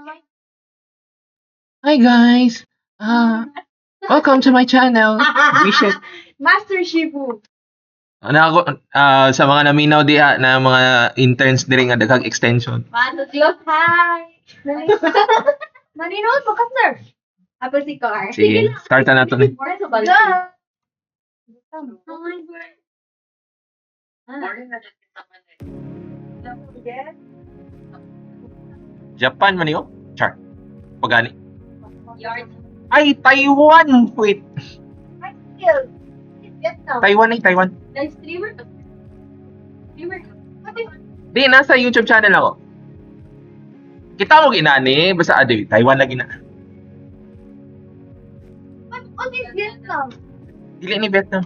Hi guys! Welcome to my channel. Wishes. Master Shifu. Sa mga naminaw diha na mga interns diri nga daghang extension. Paano Diyos? Hi! Maninood mo ka, sir? Ako si Car. Sige, start na nato ni. Japan man yo? Char. Pagani. Ay, Taiwan! Wait. Taiwan ay Taiwan. Streamer? Di, nasa YouTube channel ako. Kita mo ginani, basta adi, Taiwan lagi na. What is Vietnam? Dili ni Vietnam.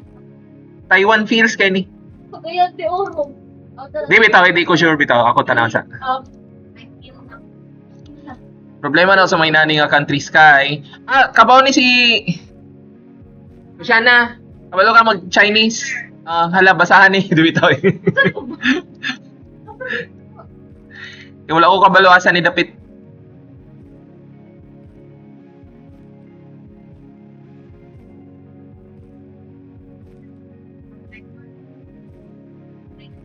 Taiwan feels kay ni. Kaya di oro. Di bitaw, di ko sure bitaw. Ako tanaw sa. Problema na sa may nani nga countries kay. Kabaw ni si Luciana. Kabalo ka mag-Chinese. Hala, basahan ni. Di bitaw eh. Wala ko kabalo asa ni Dapit.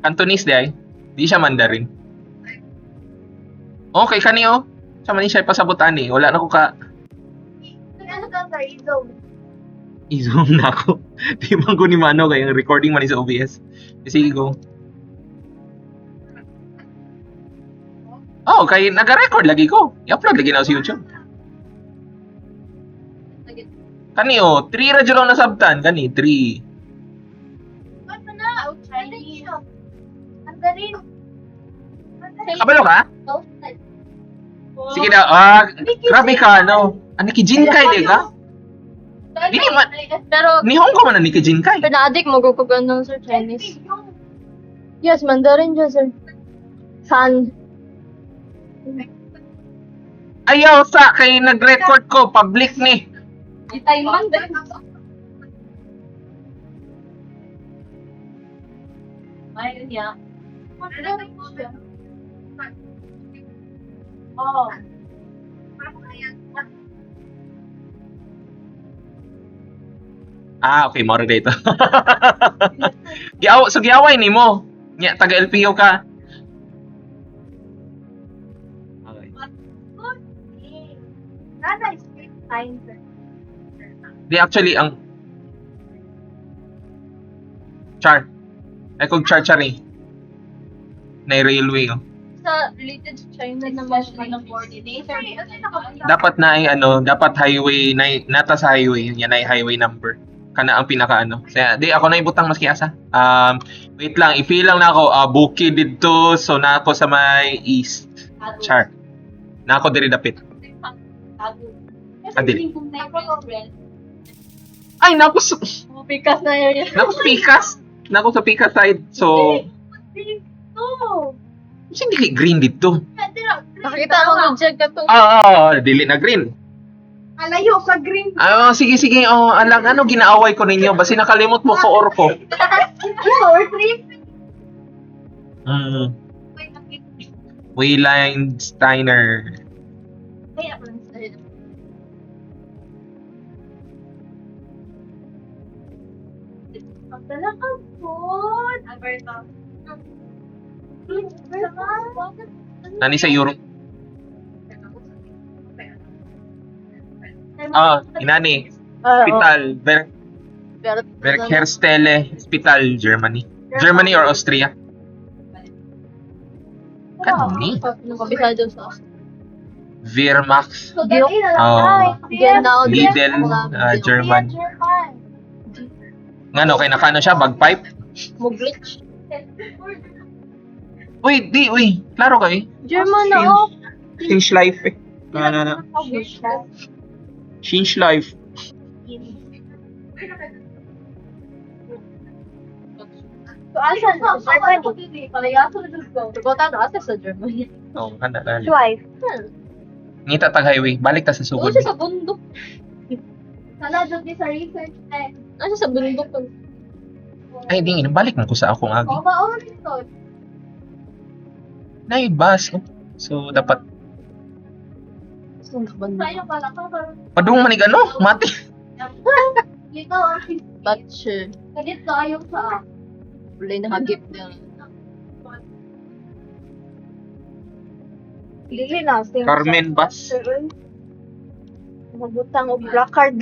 Cantonese di ay. Di siya Mandarin. Okay, kaniyo. Sa man siya pasabutan eh. Wala na ko ka. Ano ka, sir? Izone. I-zoom na ako. Di man ko ni Mano kaya yung recording man sa OBS. Sige go. Oh, kay naga-record lagi ko. I-upload lagi na ako sa YouTube. Kani oh, 3 ra jud na sabtan kani, 3. Ano na? Chinese. Mandarin. Kabalo ka? Sige na. Grabe ka no. Ani ki Jinkai di ka? Dili man. Pero, Nihongo man ni ki Jinkai. pina-addict mo ko ganun sir Chinese. Yes, Mandarin dyan sir. San. Ayaw sa kay nag-record ko public ni. Taiwan din. Ayun niya. Oh. Okay, mo rin dito. Giaway nimo. Nya taga LPO ka. Okay. Nada is time. Di actually ang char. Ay kung char ni. Na railway oh. Sa related sa China naman ng coordinator. Dapat na ay dapat highway na nata sa highway, yan ay highway number. Kana ang pinaka Kaya di ako na ibutang maski asa. Wait lang, i-feel lang na ako Bukid dito, so na ako sa may east. Char. Na ako diri dapit. Adil. Ay, naku Pikas na area. Pikas. Naku sa Pikas side. So, hindi kay green dito. Nakita ko ng check ka to. Dili na green. Alayo sa green. Sige. Alang ginaaway ko ninyo. Basi nakalimot mo ko orko. Or three. Wayline Steiner. Talagang food. Alberto. Nani sa Europe? Inani. Hospital. Bergherstelle Hospital, Germany. Germany or Austria? Kanini? Nakabisa dyan sa Wehrmacht. Genau. Lidl, German. Ngano, kay nakano siya? Bagpipe? Muglitch. Uy. Klaro ka eh. German na oh. Change life eh. Na. Change life. So, asan? Germany. Palayaso na dito. Tugutan na asa sa Germany. Kanda dali. Drive. Ngita tag highway, balik ta sa Doon sugod. siya sa bundok. Sala doon sa research eh. Ano sa bundok? Ay, dingin, balik mo ko sa akong agi. Maon dito. Na bus. So, dapat Saan ka banda? Sa'yo pala ka. Padung manig ano? Mati. Ikaw ang Butcher. Ganit tayo sa Wala na hagip na. Lili na. Carmen Bass. Mabutang o black card.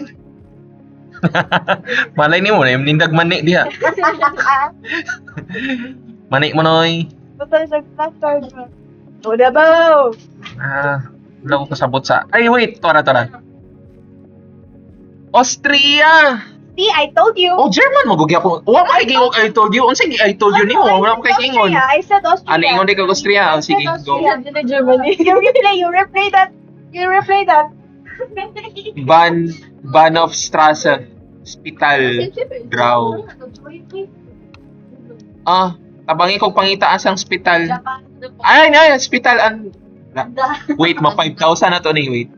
Malay ni mo na yung nindag mani diha. Mani mo noy. Butang sa black card. O dabaw. Wala ko kasabot sa... Ay, wait. Tora. Austria! See, I told you. Oh, German mo. Gugi ako. Wala mo kay I told you. Unsay I told you ni mo. Wala mo kay kingon. I said Austria. Ano ingon di ka Austria? Oh, sige, go. Dito Germany. You replay that. Bahnhofstrasse. Spital. Grau. Tabangi kong pangitaas ang spital. Ay, spital. Wait, 5,000 na to ni. Wait.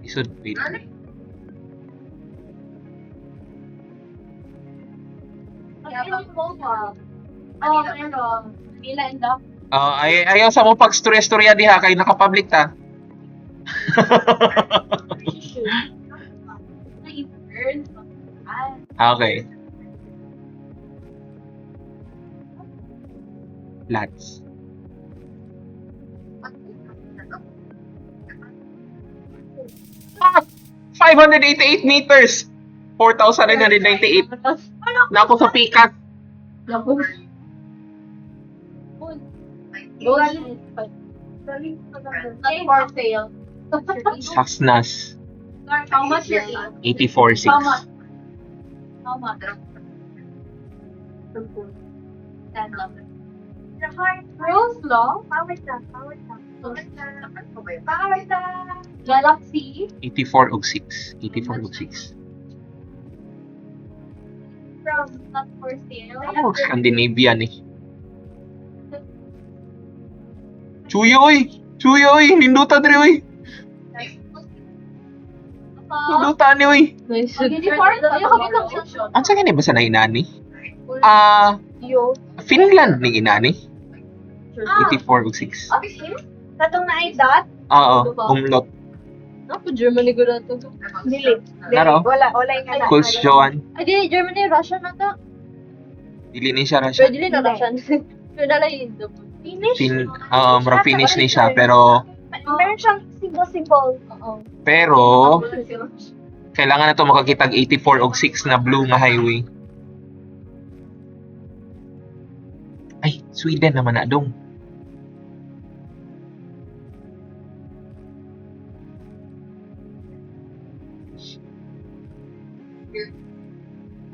Isod, wait. Ayaw sa mo pag-storya diha kay naka-public ta. Okay. Lots. Ah! 588 meters! 4,998. Na ako sa pikas. Naku. For sale. Sasnas. How much is it? 84.6. How much? Rose Law? Galaxy 84 og 6. 84 og 6. from not for sale. Ano Scandinavian eh. Chuyoy! Ninduta diri oy! Ninduta ni oy! Nice. Ang sa kanya ba sa nainani? Yo. Finland ni inani. 84 og 6. Katong na ay dot? Oo, umlot. Ako, Germany ko na to. Dili. Naro? Wala nga na. Coach Joan. Ay, di, Germany, Russia na to. Dili ni siya Pero Russia. dili na Russian. Pero dala yun. Finish? Mura finish ni siya pero Meron siyang simple. Oo. pero kailangan na to makakitag 84 og 6 na blue nga highway. Ay, Sweden naman na dong.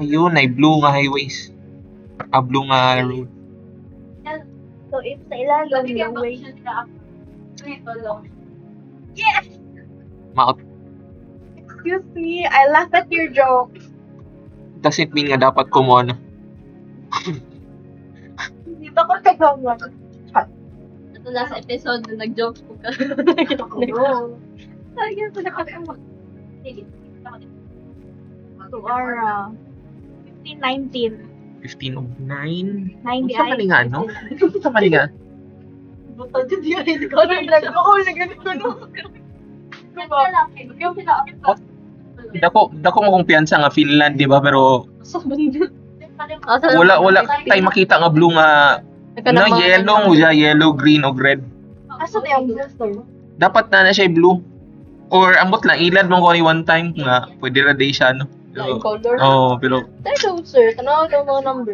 Ayun, ay blue nga highways. Blue nga road. So, if sa ilalim yung way. Yes! Maot. Excuse me, I laugh at your joke. Doesn't mean nga dapat ko mo ano. Hindi ba ko tagawa? Ito last episode na nag-joke ko ka. Oo. Talaga ko nakatawa. To our 1519. 15 og 9. 90 Sa mali nga ano? Sa mali nga. Buto dyan yun. Ikaw na lang. Ako na ganito no. Dako mo kumpiyansa nga Finland, di ba? Pero wala tayo makita nga blue nga yellow mo siya, yellow, green o red. Asa na yung booster? Dapat na siya blue. Or ambot lang ilad mo ko ni one time nga pwede ra day siya no. Like color. Pero Tayo, sir. Tanaw daw mga number.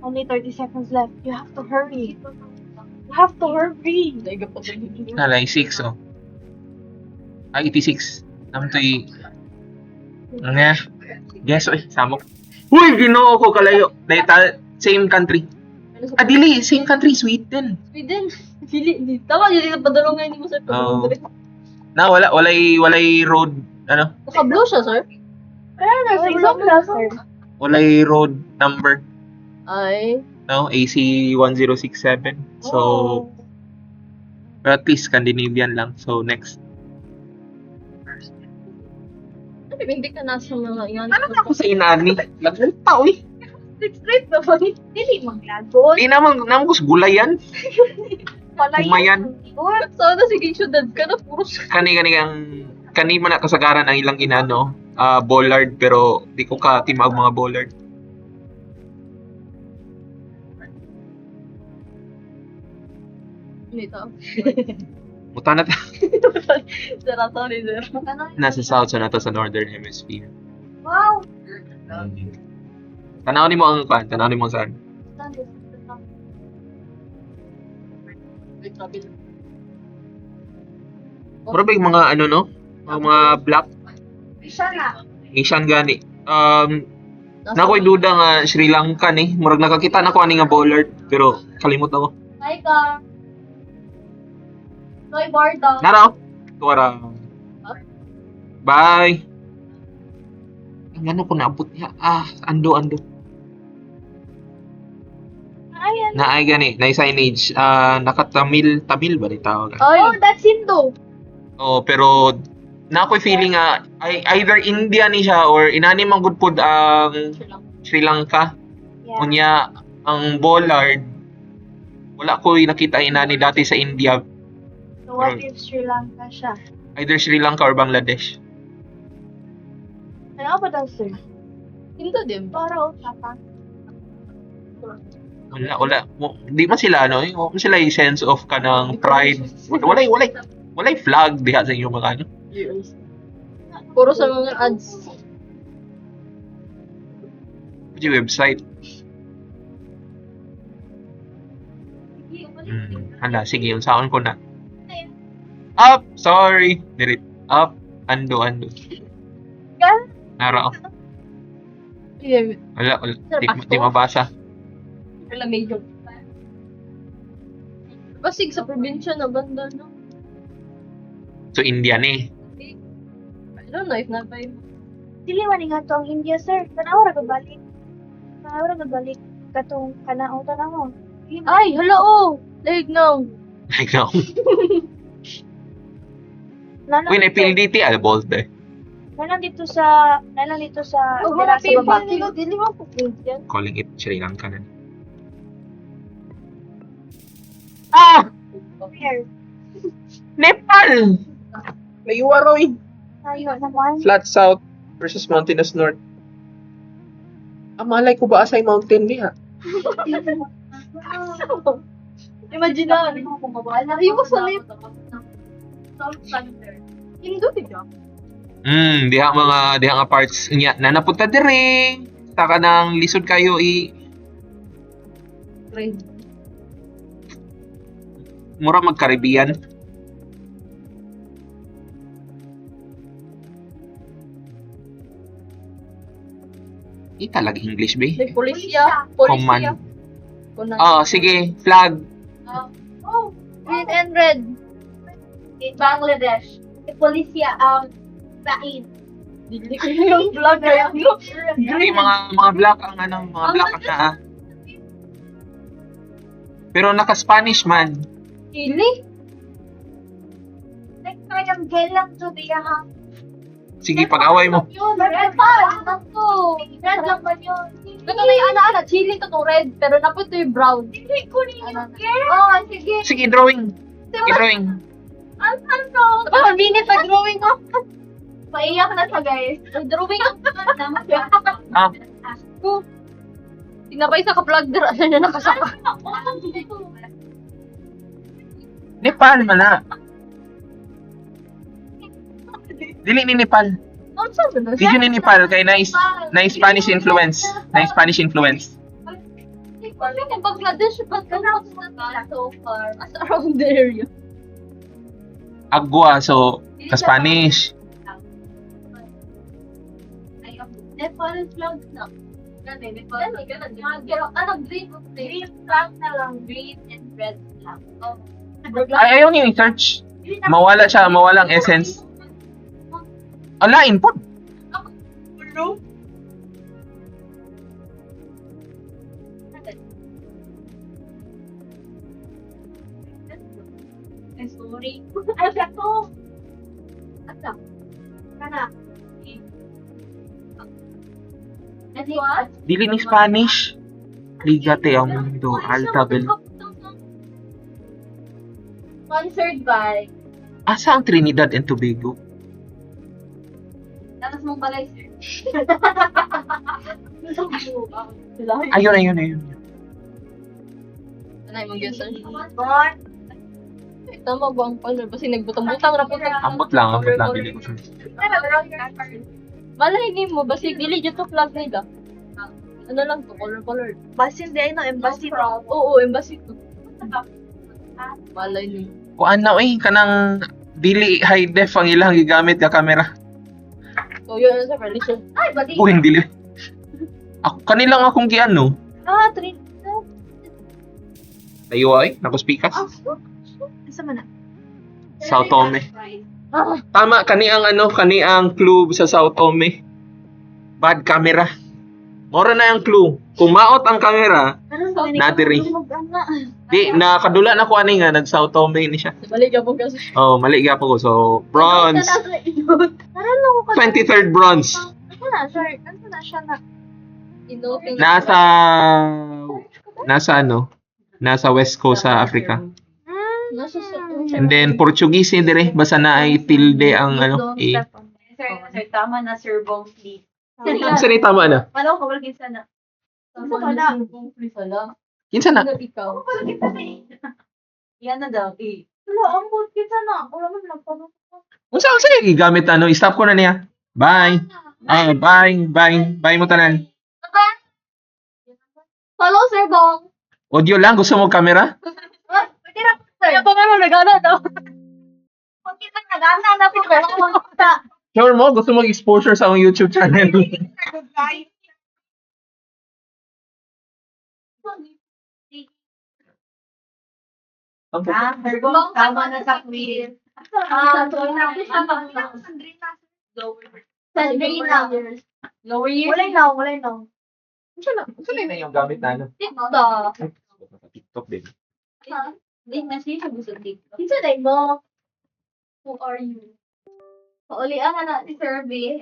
Only 30 seconds left. You have to hurry. You have to hurry. Daiga pa din. nalay 6 oh. 86. Naman to nga. Yes, oy, samok. Uy, ginoo ko kalayo. Same country. Dili, same country, Sweden. Sweden. Dili. Tama, dili na padulungan ni mo, sir. Oo. Na walay road ano? Naka-blue siya, sir. Pero nasa isang sir. Walay road number. Ay. No, AC 1067. So, but at least Scandinavian lang. So, next. Hindi ka nasa mga yan. Ano na ako sa inani? Lagunta, uy. Straight na ba? Dili maglagot. Di naman ko gulay yan. Pala Kumayan. What? Sana sige syudad ka na puro Kani man na kasagaran ang ilang inano, bollard, pero di ko ka timag mga bollard. nito. Muta na ta. Sira, sorry, sir. Nasa south sa nato sa northern hemisphere. Wow! Tanaw ni mo ang pan, tanaw ni mo saan. Pero ba yung mga ano no? Mga black Siya na. Asian gani. Nakoy duda nga Sri Lanka ni. Murag nakakita na ko ani nga bollard pero kalimot ako. Hi, ka. Noy, Barda. Naraw. Tuwara. Bye. Ang ano ko naabot niya. Ando. Ayan. Naay gani, na signage. Nakatamil ba ni tawag? Ay, Oh, that's Hindu. Oh, pero na ako'y feeling nga either India ni siya or inani man gud pud ang Sri Lanka. Yeah. Unya ang bollard wala ko'y nakita inani dati sa India. So what if Sri Lanka siya? Either Sri Lanka or Bangladesh. Ano ba daw, sir? Hindu din. Toro, tata. Wala. Di man sila ano, wala sila yung sense of kanang pride. Walay flag diha sa inyong mga ano. Puro sa mga ads. Yung website. Hala, sige, unsaon ko na. Up! Sorry! Dirit. Up! Ando. Gan? Nara. Yeah, Wala. Sir, Di mabasa. wala medyo. Pasig sa probinsya na banda, no? So, India ni. I don't know if na ba yun. Dili man nga to ang India, sir. Tanaw ra gabalik. Katong kanao tanaw. Ay, hala, oh! Like now. Like now. Nalang Uy, na-PLDT, bold eh. Nalang dito sa Oh, dira wala sa baba. Dili mo po yan. Calling it Sri Lanka na. Ah! Here. Nepal! Layuaroy! Tayo naman. Flat south versus mountainous north. Malay ko ba asay mountain niya? Imagine na. Ay, mo sa lip. Hindu din ka. Diha nga parts niya na napunta dire. Taka nang lisod kayo Right. mura mag-Caribbean. Talaga English ba? May polisya. Command. Kuna. Sige, flag. Oh, Green and red. Bangladesh. Policia Bain. Dili ko yung vlog na yun. Yung mga black ang mga black na. Pero naka-Spanish man. Dili. Like talagang gelang to diya ha. Sige, pag-away mo. Yun, red pa. Ako. Red lang ba yun? Ito na yung ana, chili to red, pero napot to yung brown. Hindi ko rin yung Oh, sige. Sige, drawing. Sige, drawing. Ano to? Tapos minute na drawing ko. Paiyak na siya, guys. Drawing ko. Ah, Tinapay sa ka-vlog dira siya na nakasaka. Nepal man na. Dili ni Nepal. Ano sabi na? Dili ni Nepal kay na Spanish influence. Na Spanish influence. Kasi kung Bangladesh, ba't ka na so far? As around the area. Agua, so ka-Spanish. Nepal flag na. Ganun, Nepal. Ano, green? Green flag na lang. Green and red flag. Oh. Ay, ayaw niyo i-search. Mawala ang essence. Ala, input. Sorry. Ay, gato. Ata. Kana. And what? Dili ni Spanish. Ligate ang mundo. Altabel. Sponsored by. Asa ang Trinidad and Tobago? Tapos mong balay, sir. Ayun. Ano yung mag-guess, sir? Tama ba ang pala? Basta nagbutang-butang na po. Ambot lang, dili ko sure. Malay game mo, basta dili dito flag nila. Ano lang to, color. Basin di ay no, embassy. Oo, embassy to. Malay niyo. Kuan na kanang dili high def ang ilang gigamit ka camera. So, yun sa perdition. Ay, badi! Uy, dili. Ako kanilang akong giano. Trinidad. Tayo ay, nakuspikas. Asa man na? Sao Tome. Ah, Tama, kani ang clue sa Sao Tome. Bad camera. Mora na yung clue. Kung maot ang camera, Nadiri. di, nakadula na ko ani nga, nag-Sao Tome ni siya. balik ka po kasi. Oh, mali gyapon ko. So, bronze. Naran lang ko 23rd bronze. Ano na, sir? Ano na siya na? Inoting. Nasa West Coast sa Africa. Nasa sa... And then, Portuguese dire. Basta na ay tilde ang eh. Sir, tama na, Sir Bong Fleet. Kinsa ni tama na? Ano ko wala kinsa na? Tama na. Sala. Kinsa na? Ano ikaw? Wala kinsa na. Yan na daw. Wala, ang good kita na. Wala man lang pa. Unsa gigamit i-stop ko na niya. Bye. Bye mo tanan. Follow, Sir Bong. Audio lang, gusto mo camera? Pwede na, sir. Kaya pa nga nagana daw. Pag kita nagana na po, wala ko makita. Sure mo, gusto mo exposure sa akong YouTube channel. Sir Bong, tama na sa quiz. Sandrina. Lower years. Walay na. Unsa na yung gamit na ano? TikTok. TikTok din. Di na siya gusto dito. Kinsa day mo? Who are you? Pauli ang na si survey.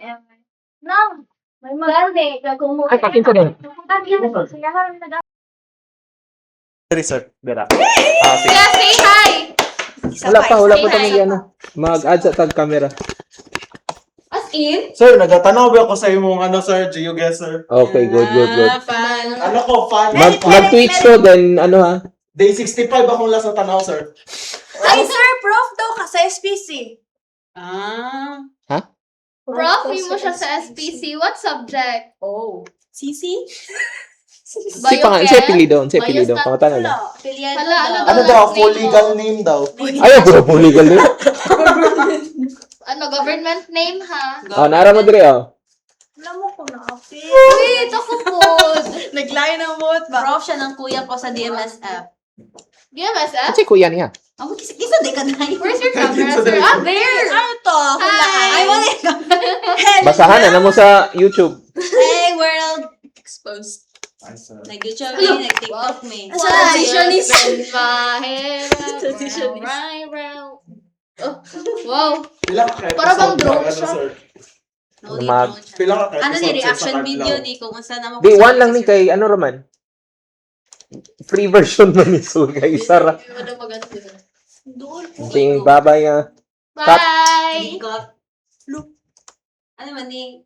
Nang, may Maganda ka kung mo. Ay, pakinsa din. Sige, harap na Resort, Dara. Sige. Yeah, say hi! Wala pa Say kami hi. Mag-add sa tag camera. As in? Sir, nagtatanaw ba ako sa imong sir? Do you guess, sir? Okay, good. Fan. Ano ko, fan? Mag-tweets ko, then Day 65 akong last na tanaw, sir. Ay, sir, prof daw ka sa SPC. Prof, mo siya sa SPC. What subject? Oh. CC? Siya pilido, pangatana lang. Wala. Pilyado Hala, ano daw. Ano daw, full legal name daw. Ayaw ko po legal din. Ano, government name ha? Naara mo dire, Wala mo ko na. Wait, ako po. Naglayo ng vote ba? Prof siya ng kuya ko sa DMSF. GMSF? Kasi kuya niya. Ako, kisa di ka na yun. Where's your camera, sir? Ah, there! Ano to? Hi! Ay, wala yung Basahan na mo sa YouTube. Hey, world! Exposed. Ay, sir. Nag-YouTube me, nag-TikTok me. Transitionist. Transitionist. Oh, wow. Pila ka Para bang drone ano, siya? sir? No, di Mag- drone siya. Pila ka Ano ni episode, sir, reaction sa video Kadlaw? ni kung saan naman Di, one lang ni kay, Roman? Free version na ni Sul, kay Sarah. Doon. Ting babay nga. Bye! Got. Look. Ano man ni